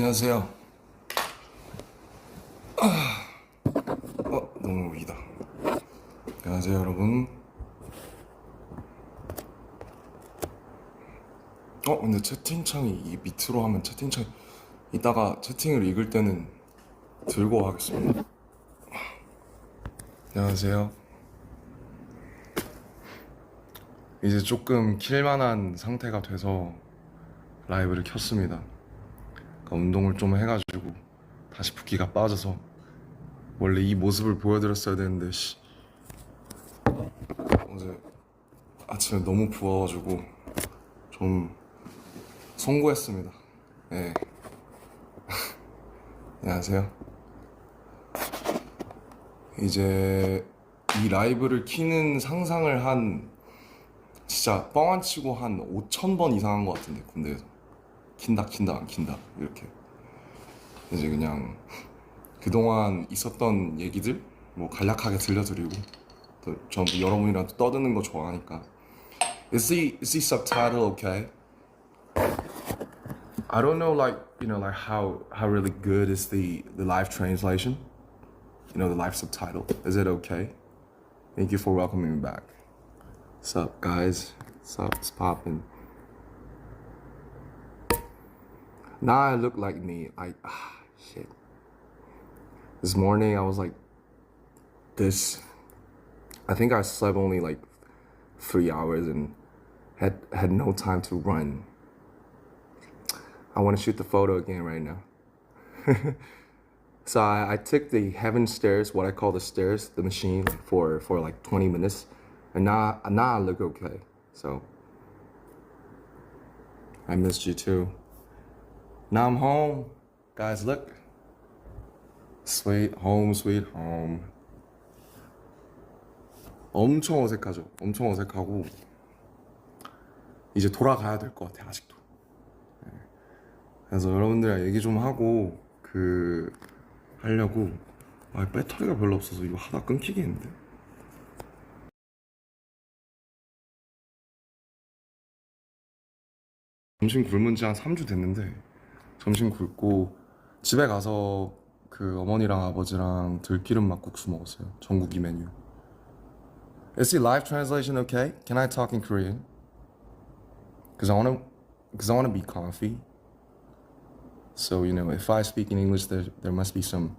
안녕하세요. 너무 위다. 안녕하세요, 여러분. 근데 채팅창이 이 밑으로 하면 채팅창 이따가 채팅을 읽을 때는 들고 하겠습니다. 안녕하세요. 이제 조금 킬만한 상태가 돼서 라이브를 켰습니다. 그러니까 운동을 좀 해가지고 다시 붓기가 빠져서 원래 이 모습을 보여드렸어야 되는데 어제 아침에 너무 부어가지고 좀 송구했습니다. 네. 안녕하세요. 이제 이 라이브를 키는 상상을 진짜 뻥 안 치고 한 5,000번 이상 한 것 같은데, 군대에서 킨다 안 킨다 이렇게. 이제 그냥 그동안 있었던 얘기들 뭐 간략하게 들려드리고, 또 전부 여러분이랑 또 떠드는 거 좋아하니까. Is the subtitle okay? I don't know, like, like how really good is the live translation? The live subtitle. Is it okay? Thank you for welcoming me back. What's up, guys? What's up? It's poppin'. Now I look like me. Shit. This morning I was like this. I think I slept only like 3 hours and had no time to run. I want to shoot the photo again right now. So I took the heaven stairs, what I call the stairs, the machine, for like 20 minutes, and now I look okay. So I missed you too. Now I'm home, guys. Look, sweet home, sweet home. 엄청 어색하죠. 엄청 어색하고 이제 돌아가야 될 것 같아, 아직도. 그래서 여러분들이랑 얘기 좀 하고 하려고. 배터리가 별로 없어서 이거 하다 끊기겠는데. 점심 굶은 지 한 3주 됐는데, 점심 굶고 집에 가서 어머니랑 아버지랑 들기름 막국수 먹었어요. 전국이 메뉴. Is the live translation okay? Can I talk in Korean? Cause I wanna be comfy. So if I speak in English, there must be some,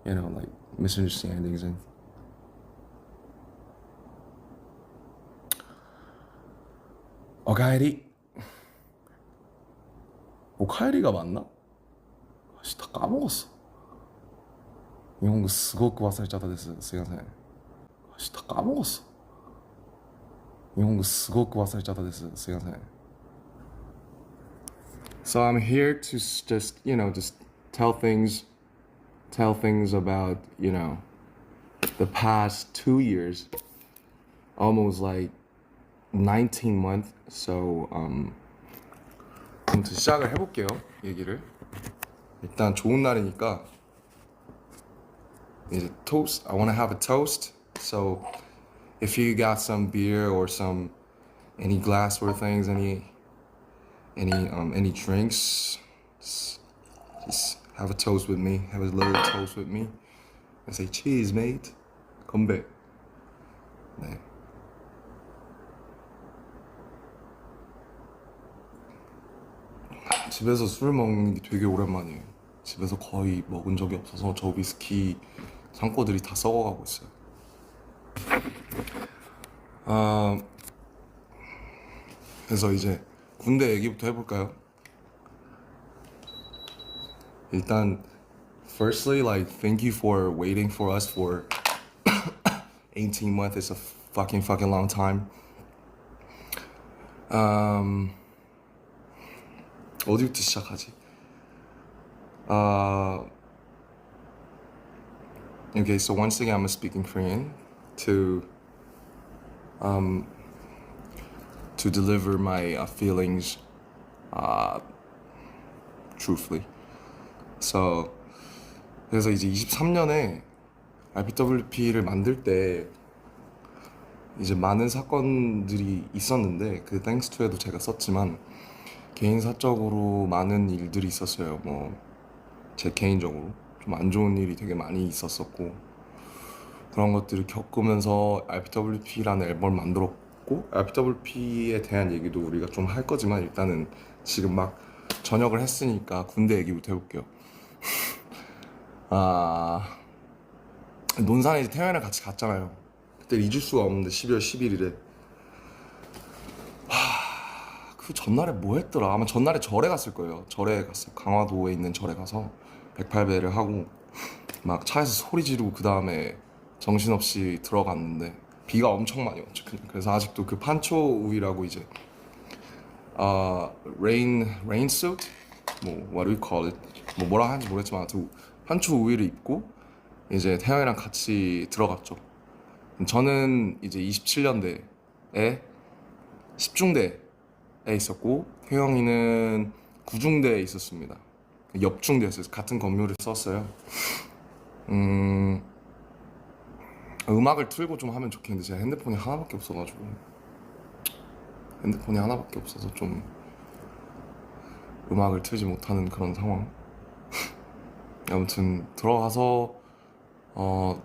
like misunderstandings and. 오카에리가 맞나? 다 까먹었어. 일본어 스고쿠 와사레짜다 데스. 스미마셍. 다 까먹었어. 일본어 스고쿠 와사레짜다 데스. 스미마셍. So I'm here to just tell things about, the past 2 years, almost like 19 months. So 아무튼 시작을 해볼게요, 얘기를. 일단 좋은 날이니까 이제 toast. I want to have a toast. So if you got some beer or any glassware things, any drinks, just have a toast with me. Have a little toast with me. And say cheers, mate. 건배. 네. 집에서 술 먹는 게 되게 오랜만이에요. 집에서 거의 먹은 적이 없어서 저 위스키 창고들이 다 썩어가고 있어요. 그래서 이제 군대 얘기부터 해볼까요? 일단 firstly, like, thank you for waiting for us for 18 months. It's a fucking long time. 어디부터 시작하지? Okay, so once again, I'm gonna speak in Korean to deliver my feelings truthfully. So 그래서 이제 23년에 RPWP를 만들 때 이제 많은 사건들이 있었는데, thanks to에도 제가 썼지만 개인 사적으로 많은 일들이 있었어요. 뭐 제 개인적으로 좀 안 좋은 일이 되게 많이 있었었고, 그런 것들을 겪으면서 RPWP라는 앨범을 만들었고, RPWP에 대한 얘기도 우리가 좀 할 거지만 일단은 지금 막 전역을 했으니까 군대 얘기부터 해볼게요. 아, 논산에 이제 태연이랑 같이 갔잖아요. 그때 잊을 수가 없는데 12월 11일에 그 전날에 뭐 했더라? 아마 전날에 절에 갔을 거예요. 절에 갔어요. 강화도에 있는 절에 가서 108배를 하고 막 차에서 소리 지르고 그 다음에 정신없이 들어갔는데 비가 엄청 많이 왔죠. 그래서 아직도 그 판초 우위라고 이제 rain suit 뭐 what do you call it 뭐 뭐라 하는지 모르겠지만 아무튼 판초 우위를 입고 이제 태양이랑 같이 들어갔죠. 저는 이제 27년대에 10중대에 있었고 혜영이는 9중대에 있었습니다. 옆중대였어요. 같은 건물을 썼어요. 음악을 틀고 좀 하면 좋겠는데 제가 핸드폰이 하나밖에 없어가지고 좀 음악을 틀지 못하는 그런 상황. 아무튼 들어가서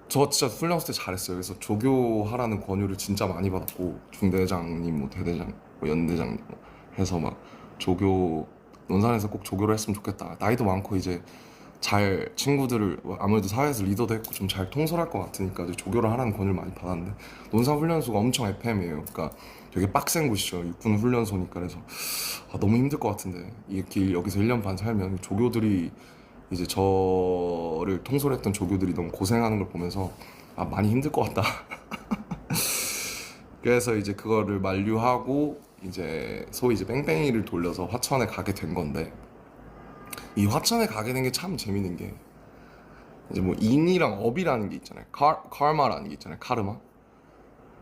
저 진짜 훈련소 때 잘했어요. 그래서 조교하라는 권유를 진짜 많이 받았고 중대장님 뭐 대대장 뭐 연대장 뭐 해서 막 조교 논산에서 꼭 조교를 했으면 좋겠다. 나이도 많고 이제 잘 친구들을 아무래도 사회에서 리더도 했고 좀 잘 통솔할 것 같으니까 이제 조교를 하라는 권유를 많이 받았는데 논산 훈련소가 엄청 FM이에요. 그러니까 되게 빡센 곳이죠. 육군 훈련소니까. 그래서 너무 힘들 것 같은데 이렇게 여기서 1년 반 살면 조교들이 이제 저를 통솔했던 조교들이 너무 고생하는 걸 보면서 많이 힘들 것 같다. 그래서 이제 그거를 만류하고 이제 소위 이제 뺑뺑이를 돌려서 화천에 가게 된 건데 이 화천에 가게 된 게 참 재밌는 게 이제 뭐 인이랑 업이라는 게 있잖아요. 카르마라는 게 있잖아요. 카르마.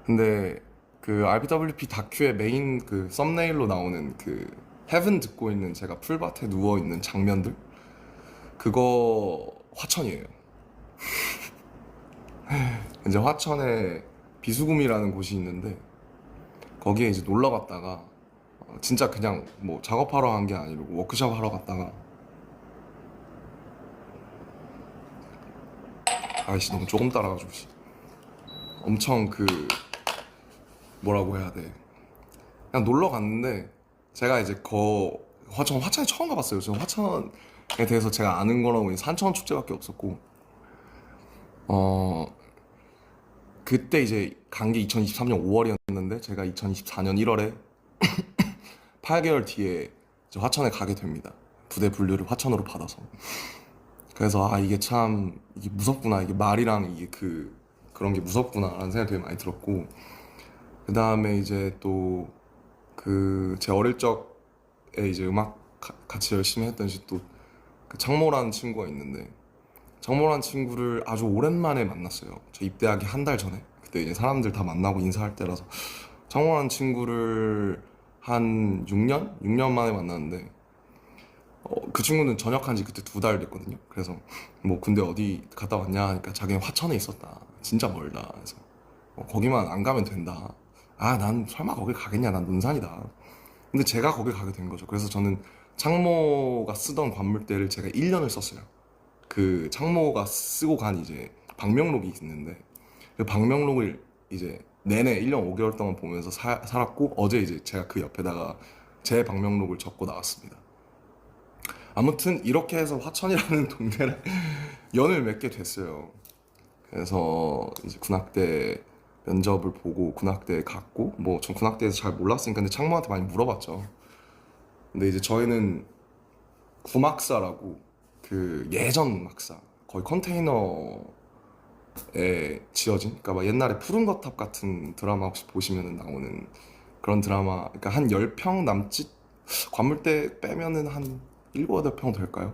근데 그 RPWP 다큐의 메인 그 썸네일로 나오는 그 헤븐 듣고 있는 제가 풀밭에 누워 있는 장면들 그거 화천이에요. 이제 화천에 비수금이라는 곳이 있는데 거기에 이제 놀러 갔다가 진짜 그냥 뭐 작업하러 간 게 아니고 워크숍 하러 갔다가 아이씨 너무 조금 따라가지고 엄청 그 뭐라고 해야 돼 그냥 놀러 갔는데 제가 이제 화천에 처음 가봤어요. 저는 화천에 대해서 제가 아는 거라고 산천 축제밖에 없었고 그때 이제 간 게 2023년 5월이었는데 제가 2024년 1월에 8개월 뒤에 이제 화천에 가게 됩니다. 부대 분류를 화천으로 받아서. 그래서 이게 참 이게 무섭구나. 이게 말이랑 이게 그런 게 무섭구나라는 생각이 되게 많이 들었고 그 다음에 이제 또 제 어릴 적에 이제 음악 같이 열심히 했던 또그 창모라는 친구가 있는데 정모란 친구를 아주 오랜만에 만났어요. 저 입대하기 한 달 전에. 그때 이제 사람들 다 만나고 인사할 때라서 정모란 친구를 한 6년? 6년 만에 만났는데 그 친구는 전역한 지 그때 2달 됐거든요. 그래서 뭐 군대 어디 갔다 왔냐 하니까 자기는 화천에 있었다. 진짜 멀다. 그래서 거기만 안 가면 된다. 난 설마 거길 가겠냐. 난 논산이다. 근데 제가 거길 가게 된 거죠. 그래서 저는 창모가 쓰던 관물대를 제가 1년을 썼어요. 그 창모가 쓰고 간 이제 방명록이 있는데 그 방명록을 이제 내내 1년 5개월 동안 보면서 살았고 어제 이제 제가 그 옆에다가 제 방명록을 적고 나왔습니다. 아무튼 이렇게 해서 화천이라는 동네를 연을 맺게 됐어요. 그래서 이제 군악대 면접을 보고 군악대에 갔고 뭐 전 군악대에서 잘 몰랐으니까 근데 창모한테 많이 물어봤죠. 근데 이제 저희는 구막사라고 그 예전 막사 거의 컨테이너에 지어진 그러니까 막 옛날에 푸른 거탑 같은 드라마 혹시 보시면 나오는 그런 드라마 그러니까 한 10평 남짓 관물대 빼면은 한 7, 8평 될까요?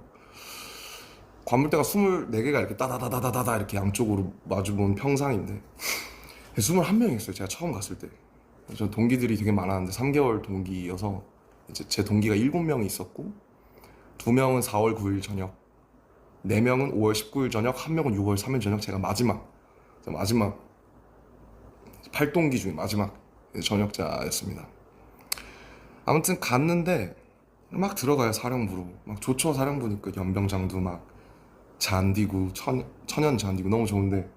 관물대가 24개가 이렇게 따다다다다다 이렇게 양쪽으로 마주본 평상인데 21명이 있어요. 제가 처음 갔을 때. 저 동기들이 되게 많았는데 3개월 동기여서 이제 제 동기가 7명이 있었고 2명은 4월 9일 저녁 4명은 5월 19일 저녁 1명은 6월 3일 저녁 제가 마지막 8동기 중에 마지막 저녁자였습니다. 아무튼 갔는데 막 들어가요. 사령부로 막 좋죠. 사령부니까 연병장도 막 잔디고 천연 잔디고 너무 좋은데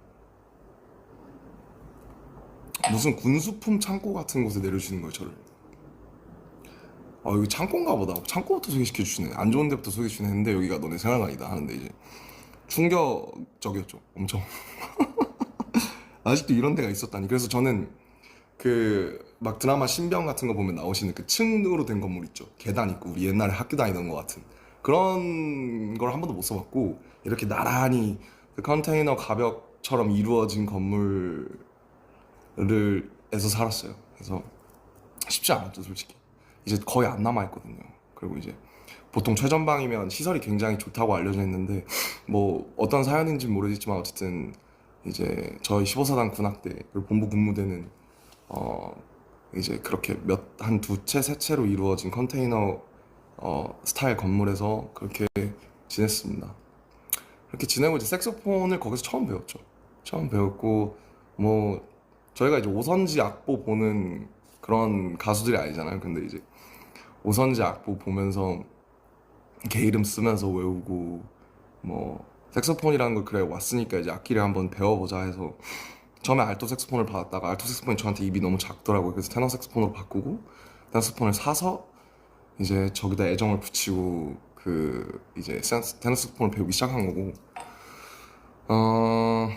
무슨 군수품 창고 같은 곳에 내려주시는 거예요 저를. 아 여기 창고인가 보다. 창고부터 소개시켜 주시네. 안 좋은 데부터 소개해 주시네 했는데 여기가 너네 생활관이다 하는데 이제 충격적이었죠. 엄청. 아직도 이런 데가 있었다니. 그래서 저는 그 막 드라마 신병 같은 거 보면 나오시는 그 층으로 된 건물 있죠. 계단 있고 우리 옛날에 학교 다니던 것 같은 그런 걸 한 번도 못 써봤고 이렇게 나란히 그 컨테이너 가벽처럼 이루어진 건물을 에서 살았어요. 그래서 쉽지 않았죠, 솔직히. 이제 거의 안 남아 있거든요. 그리고 이제 보통 최전방이면 시설이 굉장히 좋다고 알려져 있는데 뭐 어떤 사연인지 는 모르겠지만 어쨌든 이제 저희 15사단 군악대 그리고 본부 군무대는 이제 그렇게 한 두 채, 세 채로 이루어진 컨테이너 스타일 건물에서 그렇게 지냈습니다. 그렇게 지내고 이제 색소폰을 거기서 처음 배웠죠. 처음 배웠고 뭐 저희가 이제 오선지 악보 보는 그런 가수들이 아니잖아요. 근데 이제 오선지 악보 보면서 개 이름 쓰면서 외우고 뭐 색소폰이라는 걸 그래 왔으니까 이제 악기를 한번 배워보자 해서 처음에 알토 색소폰을 받았다가 알토 색소폰이 저한테 입이 너무 작더라고요. 그래서 테너 색소폰으로 바꾸고 테너 색소폰을 사서 이제 저기다 애정을 붙이고 그 이제 테너 색소폰을 배우기 시작한 거고 어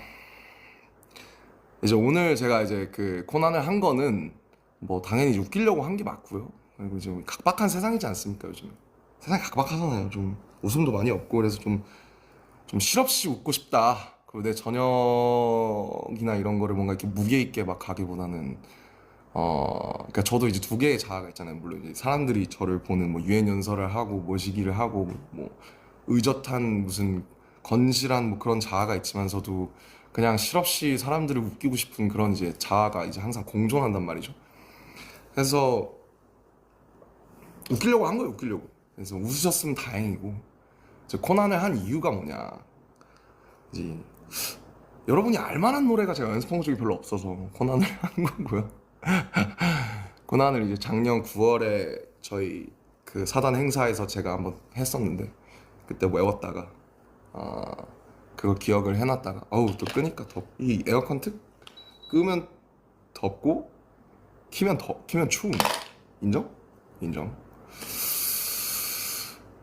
이제 오늘 제가 이제 그 코난을 한 거는 뭐 당연히 이제 웃기려고 한 게 맞고요. 그리고 이제 각박한 세상이지 않습니까 요즘. 세상이 각박하잖아요. 좀 웃음도 많이 없고 그래서 좀 실없이 웃고 싶다. 그리고 내 저녁이나 이런 거를 뭔가 이렇게 무게 있게 막 가기보다는 그러니까 저도 이제 두 개의 자아가 있잖아요. 물론 이제 사람들이 저를 보는 뭐 유엔 연설을 하고 모시기를 하고 뭐 의젓한 무슨 건실한 뭐 그런 자아가 있지만서도 그냥 실없이 사람들을 웃기고 싶은 그런 이제 자아가 이제 항상 공존한단 말이죠. 그래서 웃기려고 한 거예요, 웃기려고. 그래서 웃으셨으면 다행이고. 저 코난을 한 이유가 뭐냐. 이제 여러분이 알만한 노래가 제가 연습한 적이 별로 없어서 코난을 한 거고요. 코난을 이제 작년 9월에 저희 그 사단 행사에서 제가 한번 했었는데 그때 외웠다가 그걸 기억을 해놨다가 어우 또 끄니까 이 에어컨 틀 끄면 덥고 키면 추움. 인정? 인정.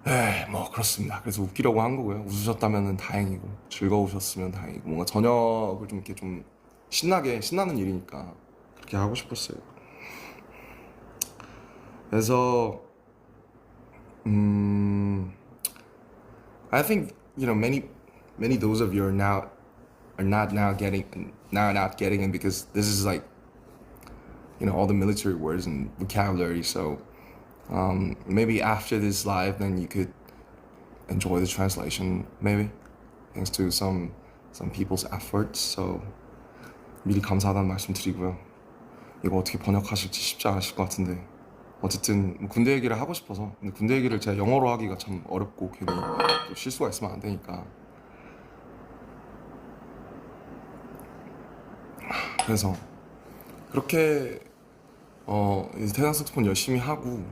에이 뭐 그렇습니다. 그래서 웃기려고 한 거고요. 웃으셨다면 다행이고 즐거우셨으면 다행이고 뭔가 저녁을 좀 이렇게 좀 신나는 일이니까 그렇게 하고 싶었어요. 그래서 I think many those of you are not getting it because this is like all the military words and vocabulary. So maybe after this live, then you could enjoy the translation. Maybe thanks to some people's efforts. So 미리 감사하다는 말씀 드리고요. 이거 어떻게 번역하실지 쉽지 않으실 것 같은데 어쨌든 뭐 군대 얘기를 하고 싶어서 근데 군대 얘기를 제가 영어로 하기가 참 어렵고 괜히 또 실수가 있으면 안 되니까 그래서 그렇게 이제 태양 색소폰 열심히 하고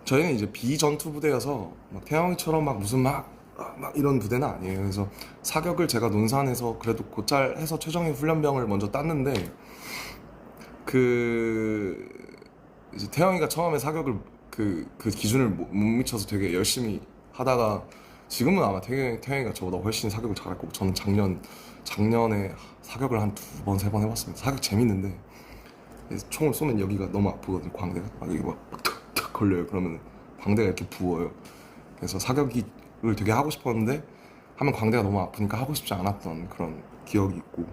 저희는 이제 비전투 부대여서 막 태양이처럼 막 무슨 막 이런 부대는 아니에요. 그래서 사격을 제가 논산에서 그래도 곧잘 해서 최정예 훈련병을 먼저 땄는데 그 이제 태영이가 처음에 사격을 그 기준을 못 미쳐서 되게 열심히 하다가 지금은 아마 태영이가 저보다 훨씬 사격을 잘할 거고 저는 작년에 사격을 한 2번, 3번 해봤습니다. 사격 재밌는데 총을 쏘면 여기가 너무 아프거든요. 광대가 여기 막 탁탁 걸려요. 그러면 광대가 이렇게 부어요. 그래서 사격을 되게 하고 싶었는데 하면 광대가 너무 아프니까 하고 싶지 않았던 그런 기억이 있고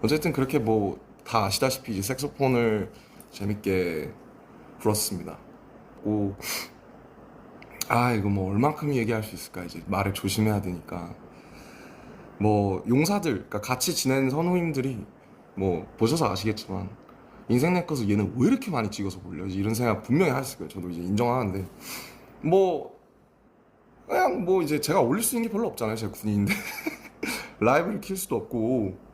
어쨌든 그렇게 뭐 다 아시다시피 이제 색소폰을 재밌게 불었습니다. 이거 뭐 얼만큼 얘기할 수 있을까 이제 말을 조심해야 되니까 뭐 용사들 그러니까 같이 지낸 선우님들이 뭐 보셔서 아시겠지만 인생 내 것을 얘는 왜 이렇게 많이 찍어서 올려야지 이런 생각 분명히 하셨을 거예요. 저도 이제 인정하는데 뭐 그냥 뭐 이제 제가 올릴 수 있는 게 별로 없잖아요. 제가 군인인데 라이브를 킬 수도 없고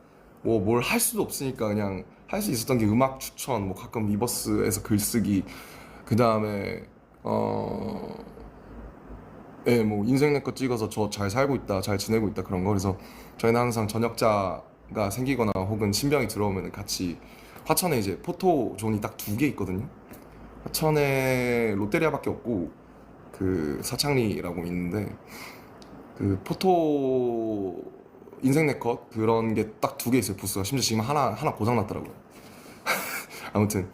뭐 뭘 할 수도 없으니까 그냥 할 수 있었던 게 음악 추천 뭐 가끔 리버스에서 글쓰기 그 다음에 예, 뭐 인생 내 거 찍어서 저 잘 살고 있다, 잘 지내고 있다 그런 거. 그래서 저희는 항상 전역자가 생기거나 혹은 신병이 들어오면 같이 화천에 이제 포토존이 딱 두 개 있거든요. 화천에 롯데리아밖에 없고 그 사창리라고 있는데 그 포토 인생 네컷 그런 게 딱 두 개 있어요. 부스가 심지어 지금 하나 고장 났더라고요. 아무튼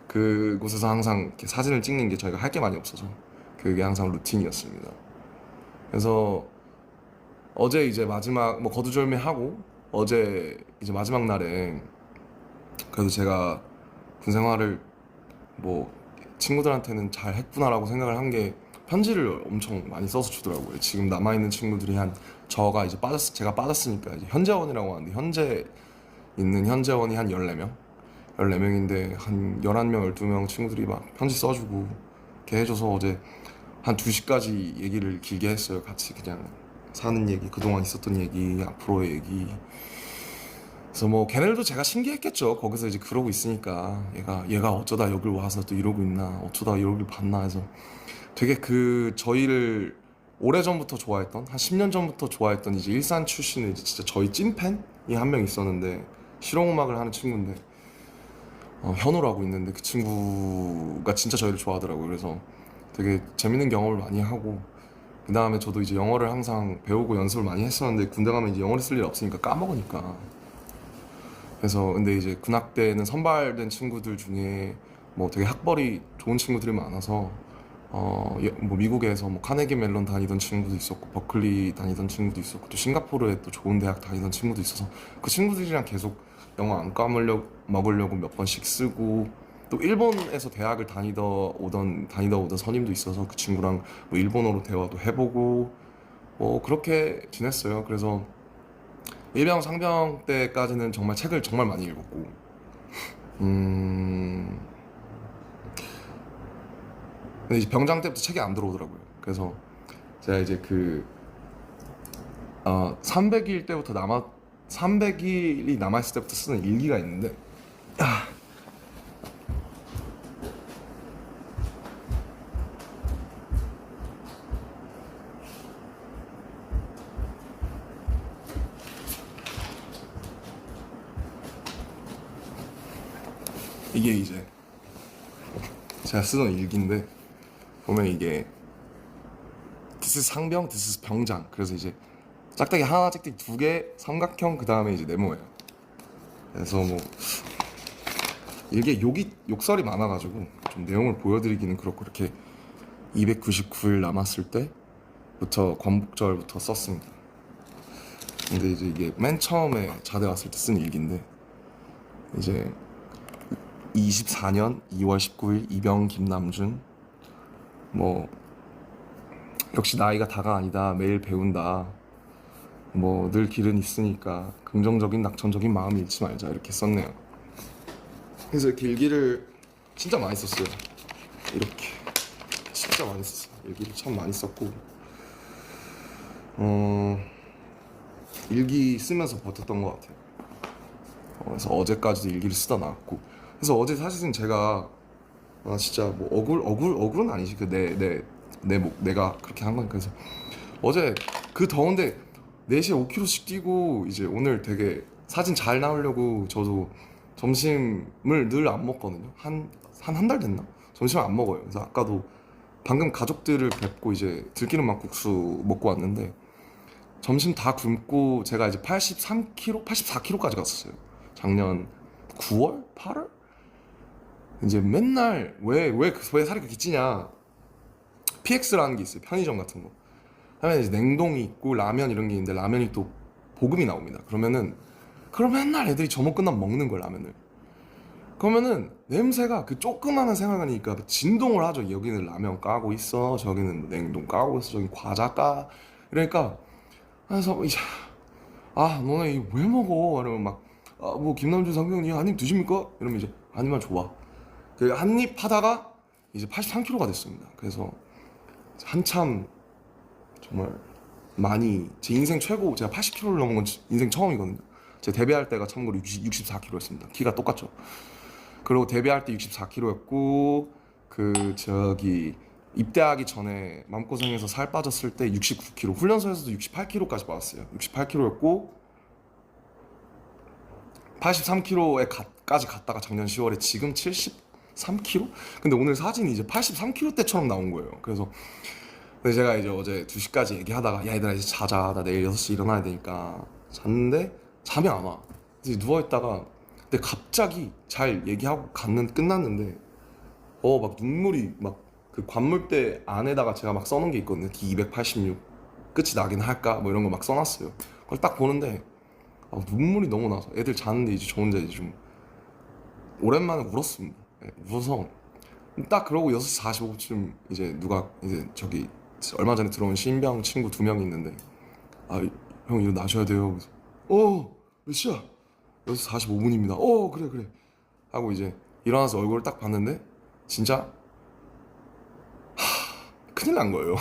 그곳에서 항상 이렇게 사진을 찍는 게 저희가 할 게 많이 없어서 그게 항상 루틴이었습니다. 그래서 어제 이제 마지막 뭐 거두절미하고 어제 이제 마지막 날에 그래도 제가 군 생활을 뭐 친구들한테는 잘 했구나라고 생각을 한 게 편지를 엄청 많이 써서 주더라고요. 지금 남아있는 친구들이 한 저가 이제 제가 빠졌으니까 이제 현재원이라고 하는데 현재 있는 현재원이 한 14명? 14명인데 한 11명, 12명 친구들이 막 편지 써주고 이렇게 해줘서 어제 한 2시까지 얘기를 길게 했어요. 같이 그냥 사는 얘기, 그동안 있었던 얘기, 앞으로의 얘기. 그래서 뭐 걔네들도 제가 신기했겠죠. 거기서 이제 그러고 있으니까 얘가 어쩌다 여길 와서 또 이러고 있나, 어쩌다 여길 봤나 해서 되게 그 저희를 오래전부터 좋아했던 한 10년 전부터 좋아했던 이제 일산 출신의 이제 진짜 저희 찐팬이 한 명 있었는데 실용음악을 하는 친구인데 현우라고 있는데 그 친구가 진짜 저희를 좋아하더라고요. 그래서 되게 재밌는 경험을 많이 하고 그 다음에 저도 이제 영어를 항상 배우고 연습을 많이 했었는데 군대 가면 이제 영어를 쓸 일 없으니까 까먹으니까 그래서 근데 이제 군악대는 선발된 친구들 중에 뭐 되게 학벌이 좋은 친구들이 많아서 뭐 미국에서 뭐 카네기 멜론 다니던 친구도 있었고 버클리 다니던 친구도 있었고 또 싱가포르에 또 좋은 대학 다니던 친구도 있어서 그 친구들이랑 계속 영어 안 까먹으려고 몇 번씩 쓰고 또 일본에서 대학을 다니다 오던 선임도 있어서 그 친구랑 뭐 일본어로 대화도 해보고 뭐 그렇게 지냈어요. 그래서 일병 상병 때까지는 정말 책을 정말 많이 읽었고 음 근데 이제 병장 때부터 책이 안 들어오더라고요. 그래서 제가 이제 300일 때부터 300일이 남아있을 때부터 쓰는 일기가 있는데 이게 이제 제가 쓰던 일기인데 보면 이게 This is 상병, This is 병장. 그래서 이제 짝대기 하나, 짝대기 두 개, 삼각형 그 다음에 이제 네모예요. 그래서 뭐 이게 욕설이 많아가지고 좀 내용을 보여드리기는 그렇고 이렇게 299일 남았을 때부터 광복절부터 썼습니다. 근데 이제 이게 맨 처음에 자대 왔을 때 쓴 일기인데 이제 24년 2월 19일 이병 김남준 뭐 역시 나이가 다가 아니다 매일 배운다 뭐 늘 길은 있으니까 긍정적인 낙천적인 마음 잃지 말자 이렇게 썼네요. 그래서 이렇게 일기를 진짜 많이 썼어요. 이렇게 진짜 많이 썼어요. 일기를 참 많이 썼고 일기 쓰면서 버텼던 것 같아요. 그래서 어제까지도 일기를 쓰다 나왔고 그래서 어제 사실은 제가 진짜 뭐 억울은 아니지 내가 그렇게 한 거니까. 그래서 어제 그 더운데 4시에 5km씩 뛰고 이제 오늘 되게 사진 잘 나오려고 저도 점심을 늘 안 먹거든요. 한 달 됐나? 점심을 안 먹어요. 그래서 아까도 방금 가족들을 뵙고 이제 들기름 막국수 먹고 왔는데 점심 다 굶고 제가 이제 83kg, 84kg까지 갔었어요. 작년 9월? 8월? 이제 맨날 왜 살이 그렇게 찌냐? PX라는 게 있어요. 편의점 같은 거. 하면 이제 냉동이 있고 라면 이런 게 있는데 라면이 또 볶음이 나옵니다. 그러면 맨날 애들이 점호 끝나면 먹는 거예요, 라면을. 그러면은 냄새가 그 조그마한 생활관이니까 진동을 하죠. 여기는 라면 까고 있어, 저기는 냉동 까고 있어, 저기 과자 까. 이러니까 그래서 이제 너네 이거 왜 먹어? 이러면 뭐 김남준 상병님 한 입 드십니까? 이러면 이제 한 입만 줘봐. 그 한 입 하다가 이제 83kg가 됐습니다. 그래서 한참 정말 많이 제 인생 최고 제가 80kg를 넘은 건 인생 처음이거든요. 제가 데뷔할 때가 참고로 64kg였습니다. 키가 똑같죠. 그리고 데뷔할 때 64kg였고 입대하기 전에 마음고생해서 살 빠졌을 때 69kg, 훈련소에서도 68kg까지 빠졌어요. 68kg였고 83kg까지 갔다가 작년 10월에 지금 73kg? 근데 오늘 사진이 이제 83kg 때처럼 나온 거예요. 그래서 근데 제가 이제 어제 2시까지 얘기하다가 야 얘들아 이제 자자, 나 내일 6시 일어나야 되니까 잤는데 잠이 안 와. 이제 누워있다가 근데 갑자기 잘 얘기하고 끝났는데 막 눈물이 막 그 관물대 안에다가 제가 막 써놓은 게 있거든요. D286 끝이 나긴 할까 뭐 이런 거 막 써놨어요. 그걸 딱 보는데 눈물이 너무 나서 애들 자는데 이제 저 혼자 이제 좀 오랜만에 울었습니다. 네, 울어서 딱 그러고 6시 45분쯤 이제 누가 이제 저기 얼마 전에 들어온 신병 친구 2명이 있는데 형 일어나셔야 돼요. 그래서 몇 시야? 6시 45분입니다. 그래 그래 하고 이제 일어나서 얼굴을 딱 봤는데 진짜 큰일 난 거예요.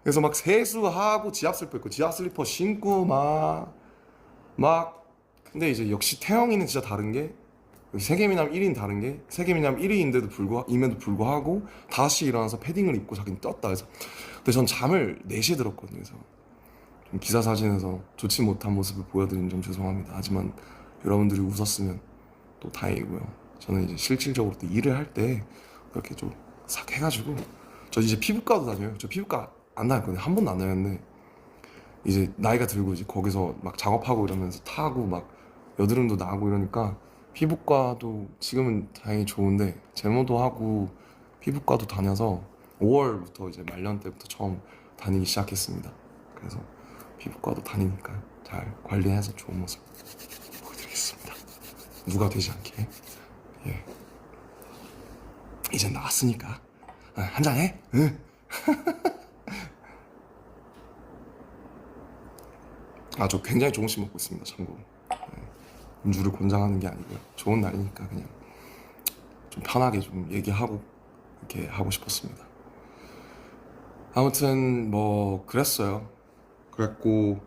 그래서 막 세수하고 지압 슬리퍼 입고 지압 슬리퍼 신고 막 근데 이제 역시 태영이는 진짜 다른 게 세계미남 1위는 다른 게 세계미남 1위임에도 불구하고 다시 일어나서 패딩을 입고 자기는 떴다. 그래서 근데 전 잠을 4시에 들었거든요. 그래서 좀 기사 사진에서 좋지 못한 모습을 보여드리는 점 죄송합니다. 하지만 여러분들이 웃었으면 또 다행이고요. 저는 이제 실질적으로 또 일을 할 때 그렇게 좀 싹 해가지고 저 이제 피부과도 다녀요. 저 피부과 안 다녔거든요. 한 번도 안 다녔는데 이제 나이가 들고 이제 거기서 막 작업하고 이러면서 타고 막 여드름도 나고 이러니까 피부과도 지금은 다행히 좋은데 제모도 하고 피부과도 다녀서 5월부터 이제 말년 때부터 처음 다니기 시작했습니다. 그래서 피부과도 다니니까 잘 관리해서 좋은 모습 보여드리겠습니다. 누가 되지 않게. 예. 이제 나왔으니까 한잔 해? 응. 저 굉장히 조금씩 먹고 있습니다. 참고로. 음주를 권장하는 게 아니고요. 좋은 날이니까 그냥 좀 편하게 좀 얘기하고 이렇게 하고 싶었습니다. 아무튼 뭐 그랬어요. 그랬고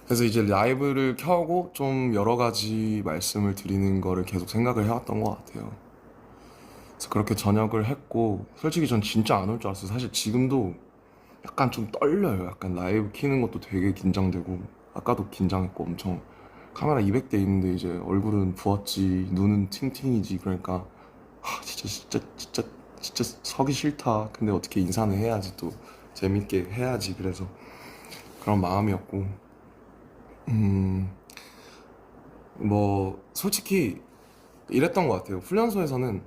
그래서 이제 라이브를 켜고 좀 여러 가지 말씀을 드리는 거를 계속 생각을 해왔던 것 같아요. 그래서 그렇게 저녁을 했고 솔직히 전 진짜 안 올 줄 알았어요. 사실 지금도 약간 좀 떨려요. 약간 라이브 키는 것도 되게 긴장되고 아까도 긴장했고 엄청 카메라 200대 있는데 이제 얼굴은 부었지 눈은 팅팅이지. 그러니까 진짜 서기 싫다. 근데 어떻게 인사는 해야지 또 재밌게 해야지. 그래서 그런 마음이었고 뭐 솔직히 이랬던 것 같아요. 훈련소에서는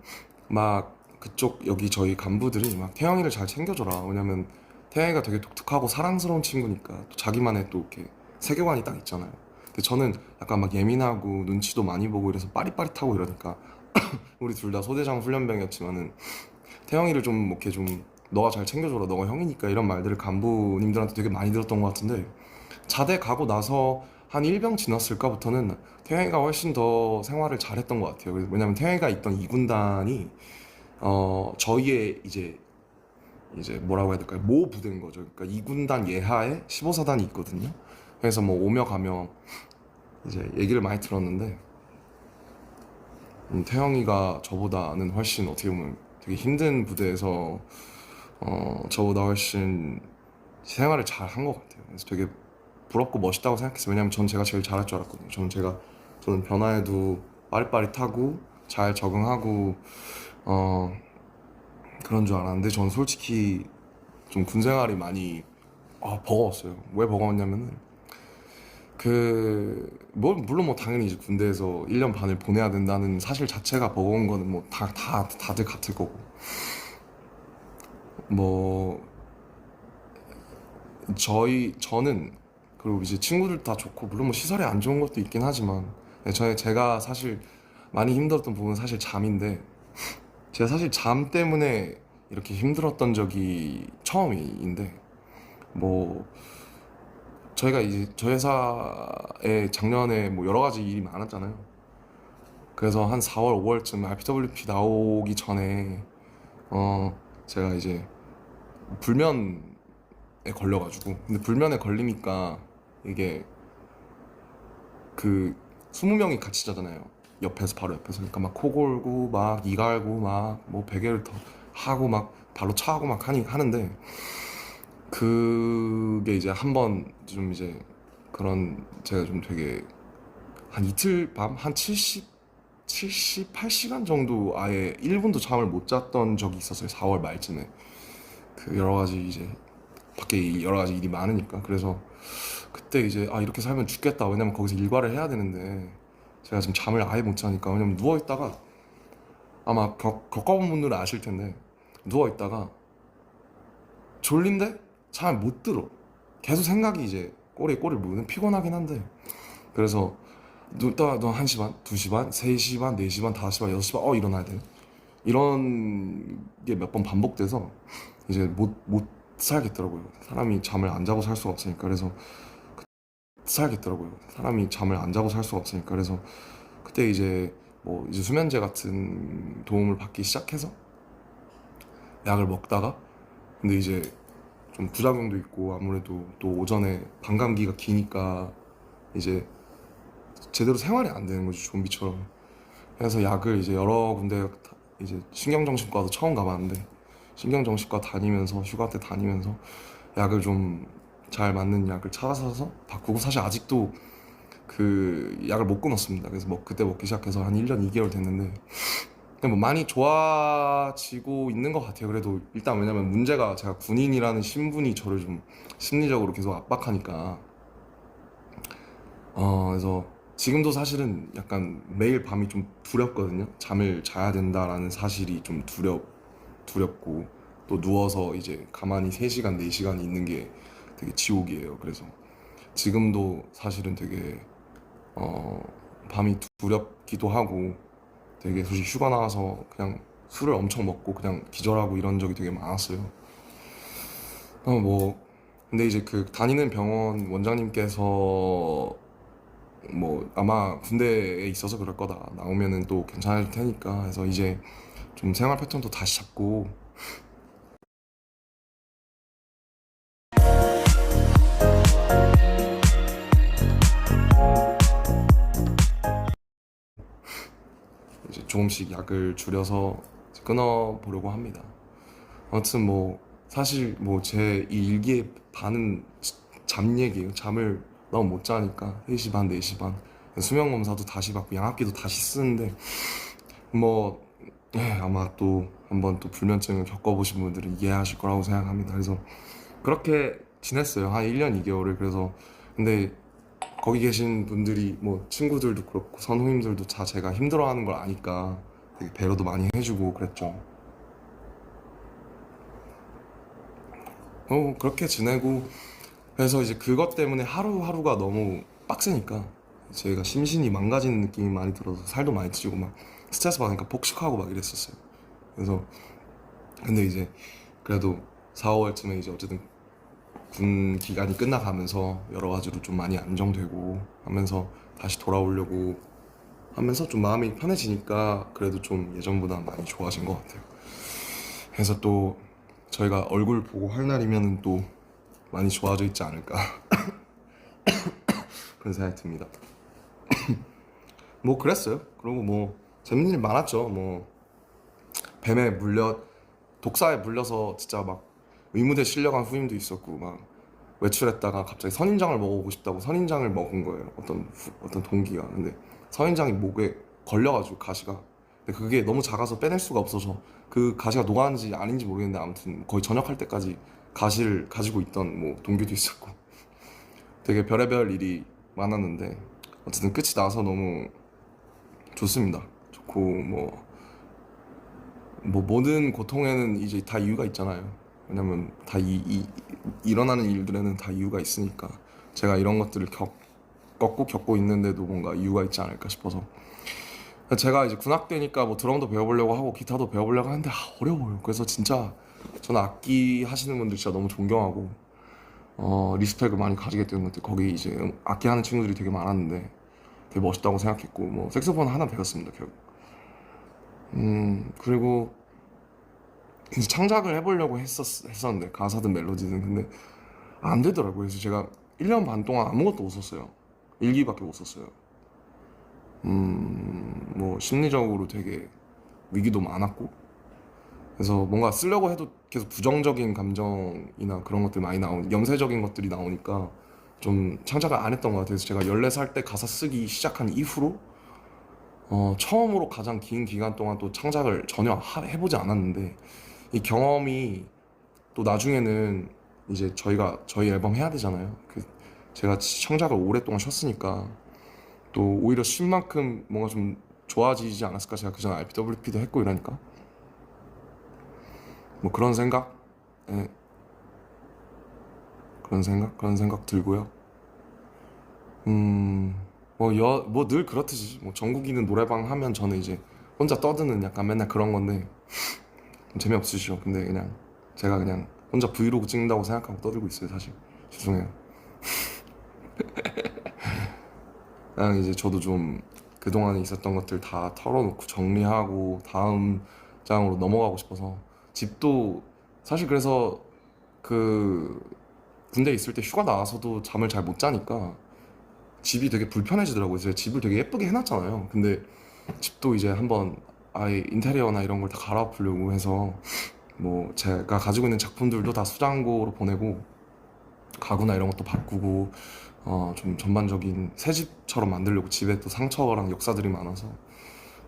막 그쪽 여기 저희 간부들이 막 태영이를 잘 챙겨줘라. 왜냐면 태영이가 되게 독특하고 사랑스러운 친구니까 또 자기만의 또 이렇게 세계관이 딱 있잖아요. 근데 저는 약간 막 예민하고 눈치도 많이 보고 이래서 빠릿빠릿하고 이러니까 우리 둘 다 소대장 훈련병이었지만은 태영이를 좀 이렇게 좀 너가 잘 챙겨줘라. 너가 형이니까 이런 말들을 간부님들한테 되게 많이 들었던 것 같은데 자대 가고 나서 한 1병 지났을까부터는 태영이가 훨씬 더 생활을 잘했던 것 같아요. 왜냐면 태영이가 있던 2군단이 저희의 이제 뭐라고 해야 될까요? 모 부대인 거죠. 그러니까 2군단 예하에 15사단이 있거든요. 그래서 뭐 오며 가며 이제 얘기를 많이 들었는데 태영이가 저보다는 훨씬 어떻게 보면 되게 힘든 부대에서 저보다 훨씬 생활을 잘 한 것 같아요. 그래서 되게 부럽고 멋있다고 생각했어요. 왜냐면 전 제가 제일 잘할 줄 알았거든요. 저는 변화에도 빠릿빠릿하고 잘 적응하고 그런 줄 알았는데 저는 솔직히 좀 군생활이 많이 버거웠어요. 왜 버거웠냐면은 물론 뭐 당연히 이제 군대에서 1년 반을 보내야 된다는 사실 자체가 버거운 거는 뭐 다들 같을 거고 뭐 저는 그리고 이제 친구들 다 좋고 물론 뭐 시설이 안 좋은 것도 있긴 하지만 제가 사실 많이 힘들었던 부분은 사실 잠인데 제가 사실 잠 때문에 이렇게 힘들었던 적이 처음인데 뭐 저희가 이제 저희 회사에 작년에 뭐 여러 가지 일이 많았잖아요. 그래서 한 4월, 5월쯤 RPWP 나오기 전에 제가 이제 불면에 걸려가지고 근데 불면에 걸리니까 이게 그 20명이 같이 자잖아요. 옆에서 바로 옆에서 그러니까 막 코 골고 막 이 갈고 막 뭐 베개를 더 하고 막 발로 차고 막 하는데 그게 이제 한 번 좀 이제 그런 제가 좀 되게 한 이틀 밤 한 78시간 정도 아예 1분도 잠을 못 잤던 적이 있었어요. 4월 말쯤에. 그 여러 가지 이제 밖에 여러 가지 일이 많으니까. 그래서 그때 이제 아 이렇게 살면 죽겠다. 왜냐면 거기서 일과를 해야 되는데 제가 지금 잠을 아예 못 자니까. 왜냐면 누워 있다가 아마 겪어본 분들은 아실 텐데 누워 있다가 졸린데 잘 못 들어. 계속 생각이 이제 꼬리에 꼬리를 무는 피곤하긴 한데 그래서 너 1시 반, 2시 반, 3시 반, 4시 반, 5시 반, 6시 반 일어나야 돼. 이런 게 몇 번 반복돼서 이제 못 살겠더라고요. 사람이 잠을 안 자고 살 수가 없으니까. 그래서 살겠더라고요. 사람이 잠을 안 자고 살 수가 없으니까. 그래서 그때 이제 뭐 이제 수면제 같은 도움을 받기 시작해서 약을 먹다가 근데 이제 좀 부작용도 있고 아무래도 또 오전에 반감기가 기니까 이제 제대로 생활이 안 되는 거지 좀비처럼. 그래서 약을 이제 여러 군데 이제 신경정신과도 처음 가봤는데 신경정신과 다니면서 휴가 때 다니면서 약을 좀 잘 맞는 약을 찾아서 바꾸고 사실 아직도 그 약을 못 끊었습니다. 그래서 뭐 그때 먹기 시작해서 한 1년 2개월 됐는데 그냥 뭐 많이 좋아지고 있는 것 같아요. 그래도 일단 왜냐면 문제가 제가 군인이라는 신분이 저를 좀 심리적으로 계속 압박하니까 그래서 지금도 사실은 약간 매일 밤이 좀 두렵거든요. 잠을 자야 된다라는 사실이 좀 두렵고 또 누워서 이제 가만히 3시간, 4시간 있는 게 되게 지옥이에요. 그래서 지금도 사실은 되게 어, 밤이 두렵기도 하고 되게 솔직히 휴가 나와서 그냥 술을 엄청 먹고 그냥 기절하고 이런 적이 되게 많았어요. 뭐 근데 이제 그 다니는 병원 원장님께서 뭐 아마 군대에 있어서 그럴 거다. 나오면은 또 괜찮을 테니까 해서 이제 좀 생활 패턴도 다시 잡고 이제 조금씩 약을 줄여서 끊어 보려고 합니다. 아무튼 뭐 사실 뭐 제 이 일기의 반은 잠 얘기예요. 잠을 너무 못 자니까 3시 반, 4시 반 수면 검사도 다시 받고 양압기도 다시 쓰는데 뭐 아마 또 한번 또 불면증을 겪어보신 분들은 이해하실 거라고 생각합니다. 그래서 그렇게 지냈어요. 한 1년 2개월을. 그래서 근데 거기 계신 분들이 뭐 친구들도 그렇고 선후임들도 다 제가 힘들어하는 걸 아니까 되게 배려도 많이 해주고 그랬죠. 그렇게 지내고 그래서 이제 그것 때문에 하루하루가 너무 빡세니까 제가 심신이 망가지는 느낌이 많이 들어서 살도 많이 찌고 막 스트레스 받으니까 폭식하고 막 이랬었어요. 그래서 근데 이제 그래도 4월쯤에 이제 어쨌든 군 기간이 끝나가면서 여러 가지로 좀 많이 안정되고 하면서 다시 돌아오려고 하면서 좀 마음이 편해지니까 그래도 좀 예전보다 많이 좋아진 것 같아요. 그래서 또 저희가 얼굴 보고 할 날이면은 또 많이 좋아져 있지 않을까 그런 생각이 듭니다. 뭐 그랬어요. 그리고 뭐 재밌는 일 많았죠. 뭐 뱀에 물려 독사에 물려서 진짜 막 의무대 실려간 후임도 있었고 막 외출했다가 갑자기 선인장을 먹어보고 싶다고 선인장을 먹은 거예요. 어떤 동기가. 근데 선인장이 목에 걸려가지고 가시가. 근데 그게 너무 작아서 빼낼 수가 없어서 그 가시가 녹았는지 아닌지 모르겠는데 아무튼 거의 전역할 때까지 가시를 가지고 있던 뭐 동기도 있었고 되게 별의별 일이 많았는데 어쨌든 끝이 나서 너무 좋습니다. 좋고 뭐 모든 고통에는 이제 다 이유가 있잖아요. 왜냐면 다 일어나는 일들에는 다 이유가 있으니까 제가 이런 것들을 겪고 있는데도 뭔가 이유가 있지 않을까 싶어서 제가 이제 군악 되니까 뭐 드럼도 배워보려고 하고 기타도 배워보려고 하는데 어려워요. 그래서 진짜 저는 악기 하시는 분들 진짜 너무 존경하고 리스펙을 많이 가지게 되는 것 같아요. 거기 이제 악기 하는 친구들이 되게 많았는데 되게 멋있다고 생각했고 뭐 색소폰 하나 배웠습니다 결국. 그리고 이제 창작을 해보려고 했었는데 가사든 멜로디든 근데 안 되더라고요. 그래서 제가 1년 반 동안 아무것도 못 썼어요. 일기밖에 못 썼어요. 뭐 심리적으로 되게 위기도 많았고, 그래서 뭔가 쓰려고 해도 계속 부정적인 감정이나 그런 것들 많이 염세적인 것들이 나오니까 좀 창작을 안 했던 것 같아요. 그래서 제가 14살 때 가사 쓰기 시작한 이후로 처음으로 가장 긴 기간 동안 또 창작을 전혀 해보지 않았는데, 이 경험이 또 나중에는 이제 저희 앨범 해야 되잖아요. 제가 창작을 오랫동안 쉬었으니까 또 오히려 쉰 만큼 뭔가 좀 좋아지지 않았을까. 제가 그전 RPWP도 했고 이러니까 뭐 그런 생각, 예, 그런 생각 들고요. 뭐 늘 그렇듯이 뭐 전국이는 노래방 하면 저는 이제 혼자 떠드는 약간 맨날 그런 건데 좀 재미없으시죠. 근데 그냥 제가 그냥 혼자 브이로그 찍는다고 생각하고 떠들고 있어요, 사실. 죄송해요. 그냥 이제 저도 좀 그동안에 있었던 것들 다 털어놓고 정리하고 다음 장으로 넘어가고 싶어서. 집도 사실 그래서 그 군대 있을 때 휴가 나와서도 잠을 잘 못 자니까 집이 되게 불편해지더라고요. 제가 집을 되게 예쁘게 해놨잖아요. 근데 집도 이제 한번 아예 인테리어나 이런 걸 다 갈아엎으려고 해서 뭐 제가 가지고 있는 작품들도 다 수장고로 보내고 가구나 이런 것도 바꾸고 좀 전반적인 새 집처럼 만들려고. 집에 또 상처랑 역사들이 많아서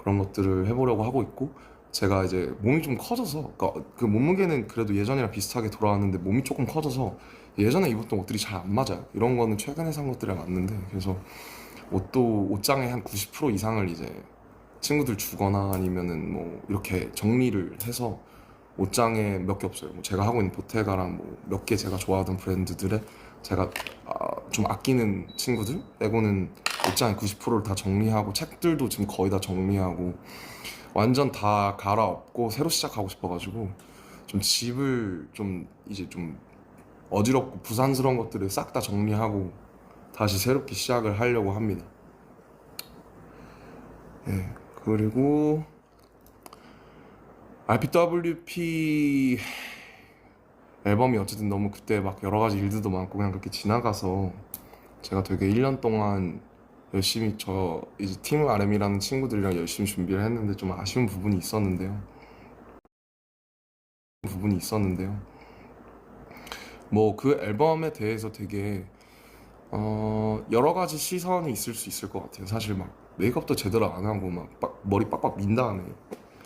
그런 것들을 해보려고 하고 있고, 제가 이제 몸이 좀 커져서, 그러니까 그 몸무게는 그래도 예전이랑 비슷하게 돌아왔는데 몸이 조금 커져서 예전에 입었던 옷들이 잘 안 맞아요. 이런 거는 최근에 산 것들이랑 맞는데, 그래서 옷장의 한 90% 이상을 이제 친구들 주거나 아니면은 뭐 이렇게 정리를 해서 옷장에 몇 개 없어요. 뭐 제가 하고 있는 보테가랑 뭐 몇 개 제가 좋아하던 브랜드들에 제가 좀 아끼는 친구들 빼고는 옷장의 90%를 다 정리하고, 책들도 지금 거의 다 정리하고 완전 다 갈아엎고 새로 시작하고 싶어가지고 좀 집을 좀 이제 좀 어지럽고 부산스러운 것들을 싹 다 정리하고 다시 새롭게 시작을 하려고 합니다. 예. 그리고 RPWP 앨범이 어쨌든 너무 그때 막 여러 가지 일들도 많고 그냥 그렇게 지나가서 제가 되게 1년 동안 열심히 이제 팀 RM이라는 친구들이랑 열심히 준비를 했는데 좀 아쉬운 부분이 있었는데요. 뭐 그 앨범에 대해서 되게 여러 가지 시선이 있을 수 있을 것 같아요. 사실 막 메이크업도 제대로 안 하고 막 머리 빡빡 민 다음에.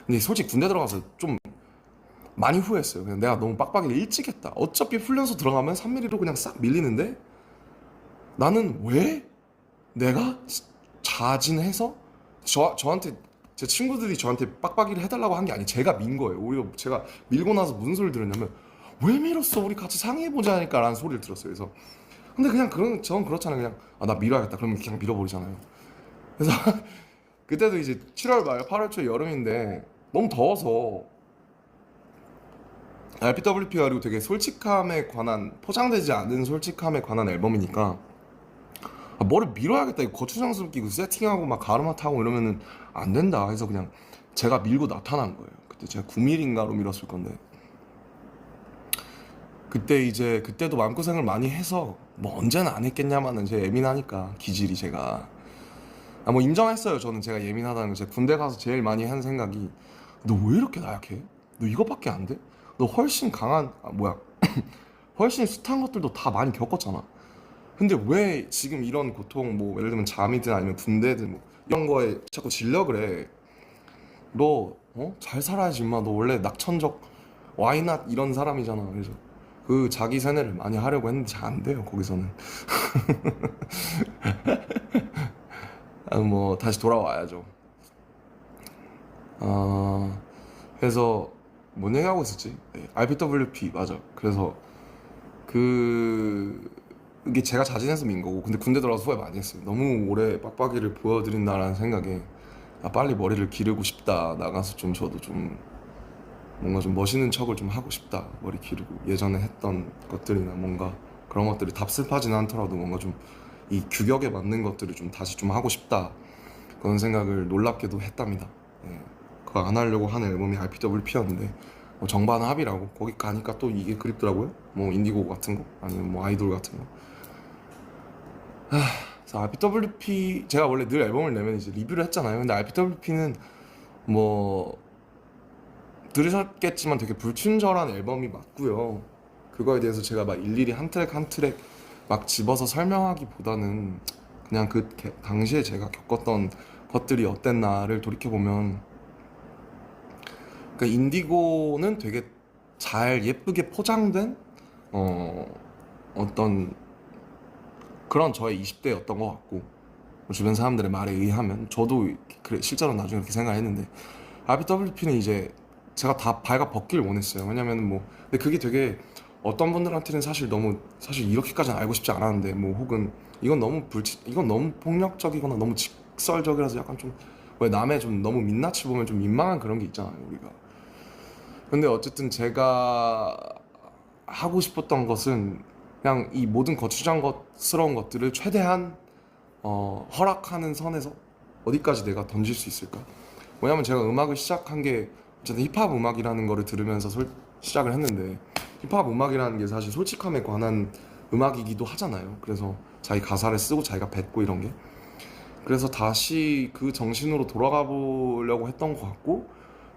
근데 솔직히 군대 들어가서 좀 많이 후회했어요. 그냥 내가 너무 빡빡이를 일찍 했다. 어차피 훈련소 들어가면 3mm로 그냥 싹 밀리는데 나는 왜 내가 자진해서 저한테 제 친구들이 저한테 빡빡이를 해달라고 한 게 아니, 제가 민 거예요. 오히려 제가 밀고 나서 무슨 소리를 들었냐면 왜 밀었어? 우리 같이 상의해보자 하니까 라는 소리를 들었어요. 그래서 근데 그냥 전 그렇잖아요. 그냥 나 밀어야겠다. 그러면 그냥 밀어버리잖아요. 그래서 그때도 이제 7월 말 8월 초 여름인데 너무 더워서 RPWP가 그리고 되게 솔직함에 관한, 포장되지 않은 솔직함에 관한 앨범이니까 뭐를 밀어야겠다. 이거 거추장스럽게 이거 세팅하고 막 가르마 타고 이러면은 안 된다 해서 그냥 제가 밀고 나타난 거예요. 그때 제가 9mm인가로 밀었을 건데, 그때도 마음고생을 많이 해서 뭐 언제는 안 했겠냐마는 제가 예민하니까 기질이 제가 뭐 인정했어요. 저는 제가 예민하다는 거. 제가 군대 가서 제일 많이 한 생각이 너 왜 이렇게 나약해? 너 이거밖에 안 돼? 너 훨씬 강한 훨씬 숱한 것들도 다 많이 겪었잖아. 근데 왜 지금 이런 고통, 뭐 예를 들면 잠이든 아니면 군대든 뭐 이런 거에 자꾸 질려 그래? 너 잘 살아야지 임마. 너 원래 낙천적 와이낫 이런 사람이잖아. 그래서 그 자기 세뇌를 많이 하려고 했는데 잘 안 돼요, 거기서는. 뭐 다시 돌아와야죠. 그래서 뭔 얘기하고 있었지? 네, RPWP 맞아. 그래서 이게 제가 자진해서 민 거고, 근데 군대 들어가서 후회 많이 했어요. 너무 오래 빡빡이를 보여드린다라는 생각에 빨리 머리를 기르고 싶다. 나가서 좀 저도 좀 뭔가 좀 멋있는 척을 좀 하고 싶다. 머리 기르고 예전에 했던 것들이나 뭔가 그런 것들이 답습하지는 않더라도 뭔가 좀 이 규격에 맞는 것들을 좀 다시 좀 하고 싶다. 그런 생각을 놀랍게도 했답니다. 예, 그거 안 하려고 한 앨범이 RPWP였는데 정반합이라고 거기 가니까 또 이게 그립더라고요. 뭐 인디고 같은 거 아니면 뭐 아이돌 같은 거. 그래서 RPWP 제가 원래 늘 앨범을 내면 이제 리뷰를 했잖아요. 근데 RPWP는 뭐 들으셨겠지만 되게 불친절한 앨범이 맞고요. 그거에 대해서 제가 막 일일이 한 트랙 한 트랙 막 집어서 설명하기보다는 그냥 그 당시에 제가 겪었던 것들이 어땠나를 돌이켜보면, 그러니까 인디고는 되게 잘 예쁘게 포장된 어, 어떤 그런 저의 20대였던 것 같고, 주변 사람들의 말에 의하면 저도 그래, 실제로 나중에 그렇게 생각했는데, RPWP는 이제 제가 다 발가 벗길 원했어요. 왜냐면 뭐 근데 그게 되게 어떤 분들한테는 사실 너무 사실 이렇게까지는 알고 싶지 않았는데, 뭐 혹은 이건 너무 폭력적이거나 너무 직설적이라서 약간 좀 왜 남의 좀 너무 민낯을 보면 좀 민망한 그런 게 있잖아요, 우리가. 근데 어쨌든 제가 하고 싶었던 것은 그냥 이 모든 거추장스러운 것들을 최대한 허락하는 선에서 어디까지 내가 던질 수 있을까? 왜냐면 제가 음악을 시작한 게 어쨌든 힙합 음악이라는 거를 들으면서 시작을 했는데, 힙합 음악이라는 게 사실 솔직함에 관한 음악이기도 하잖아요. 그래서 자기 가사를 쓰고 자기가 뱉고 이런 게, 그래서 다시 그 정신으로 돌아가 보려고 했던 것 같고,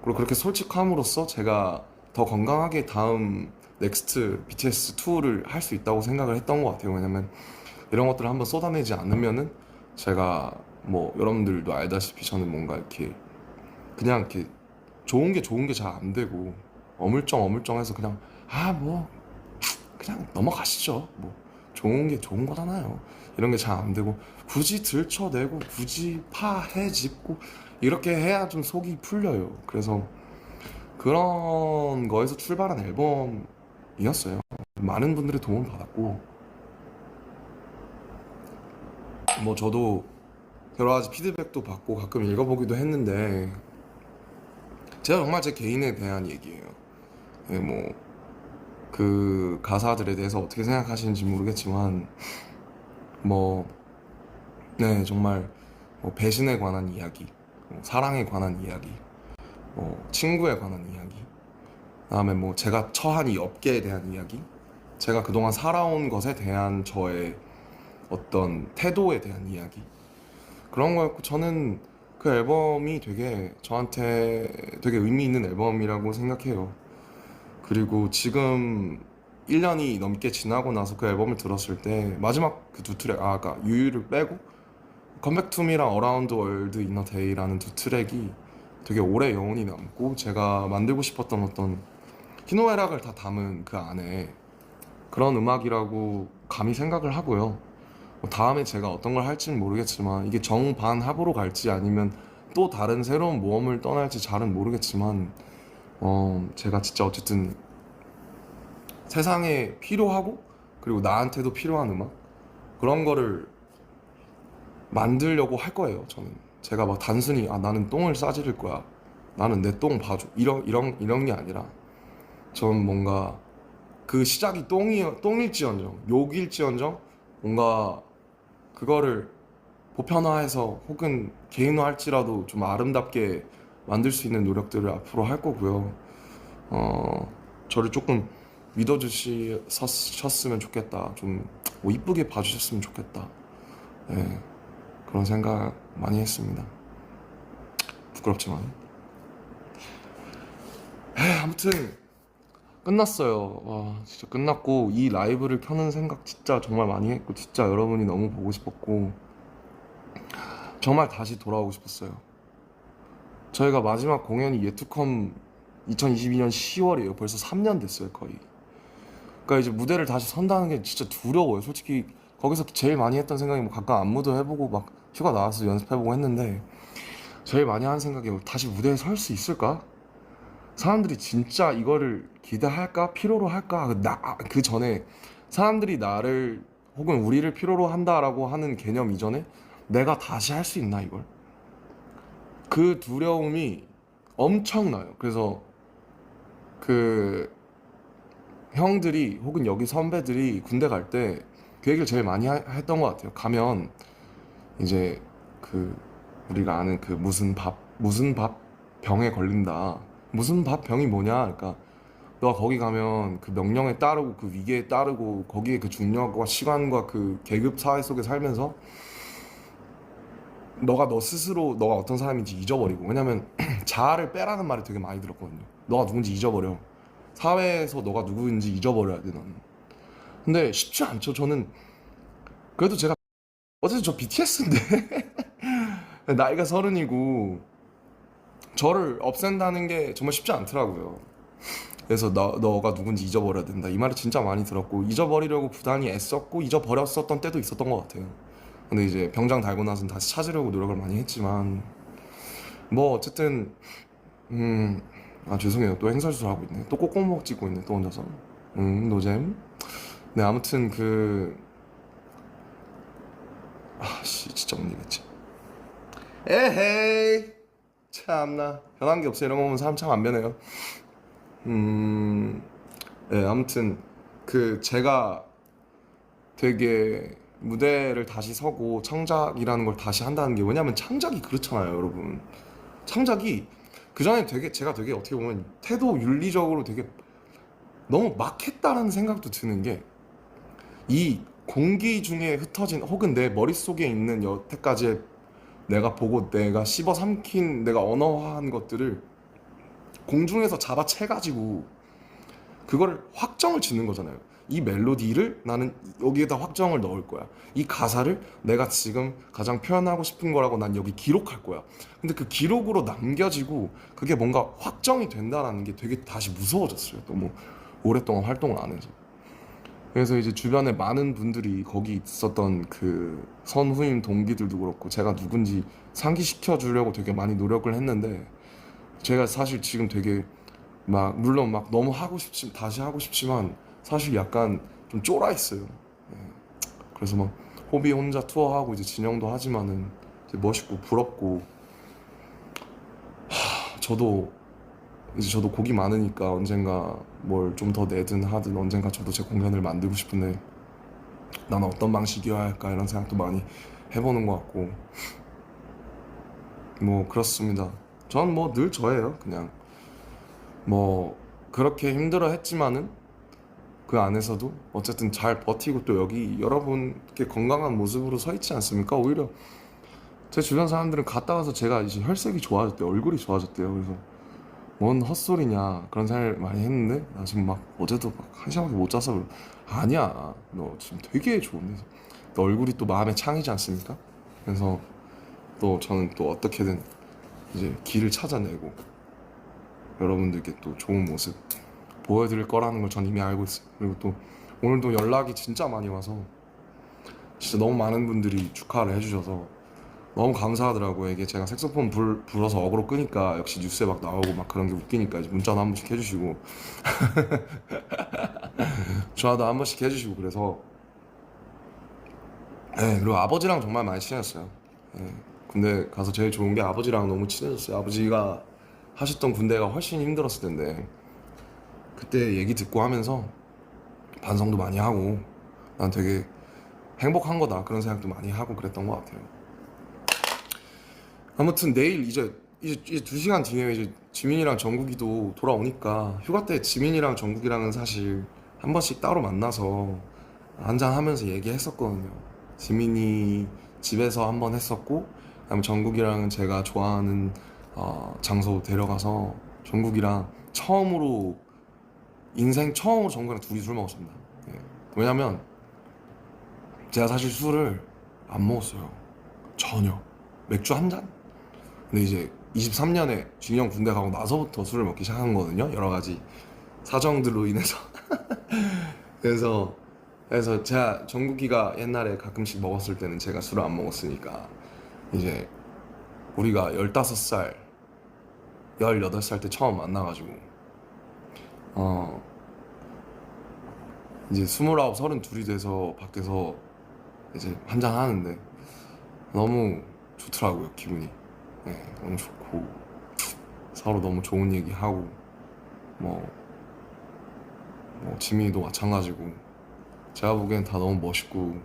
그리고 그렇게 솔직함으로써 제가 더 건강하게 다음 넥스트 BTS 2를 할 수 있다고 생각을 했던 것 같아요. 왜냐면 이런 것들을 한번 쏟아내지 않으면은 제가 뭐 여러분들도 알다시피 저는 뭔가 이렇게 그냥 이렇게 좋은 게 잘 안 되고 어물쩡어물쩡해서 그냥 뭐 그냥 넘어가시죠. 뭐 좋은 게 좋은 거잖아요. 이런 게 잘 안 되고 굳이 들춰내고 굳이 파헤집고 이렇게 해야 좀 속이 풀려요. 그래서 그런 거에서 출발한 앨범이었어요. 많은 분들의 도움을 받았고, 뭐 저도 여러 가지 피드백도 받고 가끔 읽어보기도 했는데, 제가 정말 제 개인에 대한 얘기예요. 네, 뭐 그 가사들에 대해서 어떻게 생각하시는지 모르겠지만, 뭐 네, 정말 뭐 배신에 관한 이야기, 뭐 사랑에 관한 이야기, 뭐 친구에 관한 이야기, 그다음에 뭐 제가 처한 이 업계에 대한 이야기, 제가 그동안 살아온 것에 대한 저의 어떤 태도에 대한 이야기, 그런 거였고, 저는 그 앨범이 되게 저한테 되게 의미 있는 앨범이라고 생각해요. 그리고 지금 1년이 넘게 지나고 나서 그 앨범을 들었을 때 마지막 그 두 트랙, 아까 유유를 빼고 컴백 투미랑 어라운드 월드 이너 데이라는 두 트랙이 되게 오래 여운이 남고, 제가 만들고 싶었던 어떤 희노애락을 다 담은 그 안에 그런 음악이라고 감히 생각을 하고요. 뭐 다음에 제가 어떤 걸 할지는 모르겠지만, 이게 정반합으로 갈지 아니면 또 다른 새로운 모험을 떠날지 잘은 모르겠지만, 제가 진짜 어쨌든 세상에 필요하고 그리고 나한테도 필요한 음악, 그런 거를 만들려고 할 거예요. 저는 제가 막 단순히 나는 똥을 싸지를 거야, 나는 내 똥 봐줘, 이런 게 아니라, 전 뭔가 그 시작이 똥일지언정 욕일지언정 뭔가 그거를 보편화해서 혹은 개인화할지라도 좀 아름답게 만들 수 있는 노력들을 앞으로 할 거고요. 저를 조금 믿어주셨으면 좋겠다. 좀뭐 이쁘게 봐주셨으면 좋겠다. 네, 그런 생각 많이 했습니다. 부끄럽지만. 아무튼 끝났어요. 와, 진짜 끝났고, 이 라이브를 켜는 생각 진짜 정말 많이 했고, 진짜 여러분이 너무 보고 싶었고, 정말 다시 돌아오고 싶었어요. 저희가 마지막 공연이 예투컴 2022년 10월이에요. 벌써 3년 됐어요, 거의. 그러니까 이제 무대를 다시 선다는 게 진짜 두려워요. 솔직히 거기서 제일 많이 했던 생각이 뭐 가끔 안무도 해보고 막 휴가 나와서 연습해보고 했는데, 제일 많이 하는 생각이 다시 무대에 설 수 있을까? 사람들이 진짜 이거를 기대할까? 필요로 할까? 그 전에 사람들이 나를 혹은 우리를 필요로 한다라고 하는 개념 이전에 내가 다시 할 수 있나, 이걸? 그 두려움이 엄청나요. 그래서 그 형들이 혹은 여기 선배들이 군대 갈 때 그 얘기를 제일 많이 했던 것 같아요. 가면 이제 그 우리가 아는 그 무슨 밥 병에 걸린다. 무슨 밥 병이 뭐냐? 그러니까 너가 거기 가면 그 명령에 따르고 그 위계에 따르고 거기에 그 중력과 시간과 그 계급 사회 속에 살면서 너가 너 스스로 너가 어떤 사람인지 잊어버리고. 왜냐면 자아를 빼라는 말이 되게 많이 들었거든요. 너가 누군지 잊어버려. 사회에서 너가 누구인지 잊어버려야 돼 너는. 근데 쉽지 않죠. 저는 그래도 제가 어쨌든 저 BTS인데 나이가 30이고 저를 없앤다는 게 정말 쉽지 않더라고요. 그래서 너가 누군지 잊어버려야 된다 이 말을 진짜 많이 들었고, 잊어버리려고 부단히 애썼고 잊어버렸었던 때도 있었던 것 같아요. 근데 이제 병장 달고 나서는 다시 찾으려고 노력을 많이 했지만, 뭐 어쨌든 죄송해요. 또 행설수설 하고 있네. 또 꼭꼭목 찍고 있네 또 혼자서. 노잼. 네, 아무튼 진짜 못 이겠지. 에헤이, 참나 변한 게 없어. 이런 거 보면 사람 참 안 변해요. 네, 아무튼 제가 되게 무대를 다시 서고 창작이라는 걸 다시 한다는 게, 왜냐면 창작이 그렇잖아요, 여러분. 창작이 그전에 제가 되게 어떻게 보면 태도 윤리적으로 되게 너무 막 했다는 생각도 드는 게, 이 공기 중에 흩어진 혹은 내 머릿속에 있는 여태까지 내가 보고 내가 씹어 삼킨 내가 언어화한 것들을 공중에서 잡아채가지고 그거를 확정을 짓는 거잖아요. 이 멜로디를 나는 여기에다 확정을 넣을 거야. 이 가사를 내가 지금 가장 표현하고 싶은 거라고 난 여기 기록할 거야. 근데 그 기록으로 남겨지고 그게 뭔가 확정이 된다는 게 되게 다시 무서워졌어요. 너무 오랫동안 활동을 안 해서. 그래서 이제 주변에 많은 분들이 거기 있었던 그 선후임 동기들도 그렇고 제가 누군지 상기시켜 주려고 되게 많이 노력을 했는데, 제가 사실 지금 되게 막 물론 막 너무 다시 하고 싶지만 사실 약간 좀 쫄아 있어요. 예. 그래서 막 호비 혼자 투어하고 이제 진영도 하지만은 되게 멋있고 부럽고, 저도 곡이 많으니까 언젠가 뭘 좀 더 내든 하든 언젠가 저도 제 공연을 만들고 싶은데 나는 어떤 방식이어야 할까 이런 생각도 많이 해보는 것 같고, 뭐 그렇습니다. 전 뭐 늘 저예요. 그냥 뭐 그렇게 힘들어 했지만은 그 안에서도 어쨌든 잘 버티고 또 여기 여러분께 건강한 모습으로 서 있지 않습니까? 오히려 제 주변 사람들은 갔다 와서 제가 이제 혈색이 좋아졌대요. 얼굴이 좋아졌대요. 그래서 뭔 헛소리냐 그런 생각을 많이 했는데, 나 지금 막 어제도 막 한 시간밖에 못 자서 아니야, 너 지금 되게 좋은데 너 얼굴이 또 마음의 창이지 않습니까? 그래서 또 저는 또 어떻게든 이제 길을 찾아내고 여러분들께 또 좋은 모습 보여드릴 거라는 걸 전 이미 알고 있어요. 그리고 또 오늘도 연락이 진짜 많이 와서 진짜 너무 많은 분들이 축하를 해주셔서 너무 감사하더라고요. 이게 제가 색소폰 불어서 어그로 끄니까 역시 뉴스에 막 나오고 막 그런 게 웃기니까 이제 문자도 한 번씩 해주시고 전화도 한 번씩 해주시고. 그래서 그리고 아버지랑 정말 많이 친해졌어요. 군대 가서 제일 좋은 게 아버지랑 너무 친해졌어요. 아버지가 하셨던 군대가 훨씬 힘들었을 텐데 그때 얘기 듣고 하면서 반성도 많이 하고 난 되게 행복한 거다 그런 생각도 많이 하고 그랬던 것 같아요. 아무튼 내일 이제 2시간 뒤에 이제 지민이랑 정국이도 돌아오니까, 휴가 때 지민이랑 정국이랑은 사실 한 번씩 따로 만나서 한잔 하면서 얘기했었거든요. 지민이 집에서 한 번 했었고, 그다음에 정국이랑은 제가 좋아하는 장소 데려가서 정국이랑 인생 처음으로 정국이랑 둘이 술 먹었습니다. 예. 왜냐면 제가 사실 술을 안 먹었어요. 전혀. 맥주 한 잔? 근데 이제 23년에 준이 형 군대 가고 나서부터 술을 먹기 시작한 거거든요. 여러 가지 사정들로 인해서. 그래서 제가 정국이가 옛날에 가끔씩 먹었을 때는 제가 술을 안 먹었으니까, 이제 우리가 15살, 18살 때 처음 만나가지고 이제 29, 32이 돼서 밖에서 이제 한잔 하는데 너무 좋더라고요, 기분이. 네, 너무 좋고 서로 너무 좋은 얘기하고, 뭐 지민이도 마찬가지고 제가 보기엔 다 너무 멋있고